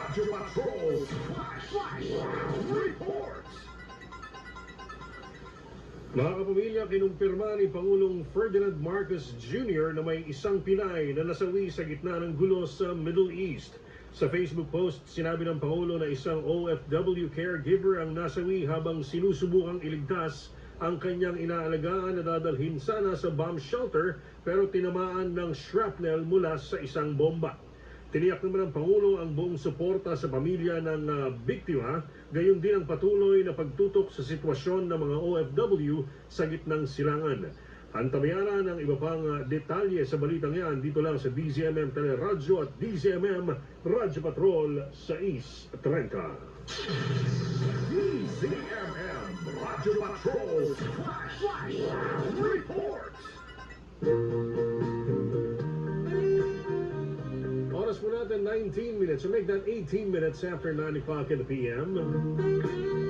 Radyo Patrol Flash Reports. Mga kapamilya, kinumpirma ni Pangulong Ferdinand Marcos Jr. na may isang Pinay na nasawi sa gitna ng gulo sa Middle East. Sa Facebook post, sinabi ng Pangulo na isang OFW caregiver ang nasawi habang sinusubukang iligtas ang kanyang inaalagaan na dadalhin sana sa bomb shelter pero tinamaan ng shrapnel mula sa isang bomba. Tiniyak naman ng Pangulo ang buong suporta sa pamilya ng biktima, gayon din ang patuloy na pagtutok sa sitwasyon ng mga OFW sa gitnang silangan. Antabayanan ang iba pang detalye sa balitang yan dito lang sa DZMM Teleradyo at DZMM Radyo Patrol 6:30. DZMM Radyo Patrol Flash Reports. Oras po natin 19 minutes. So make that 18 minutes after 9 o'clock in the PM.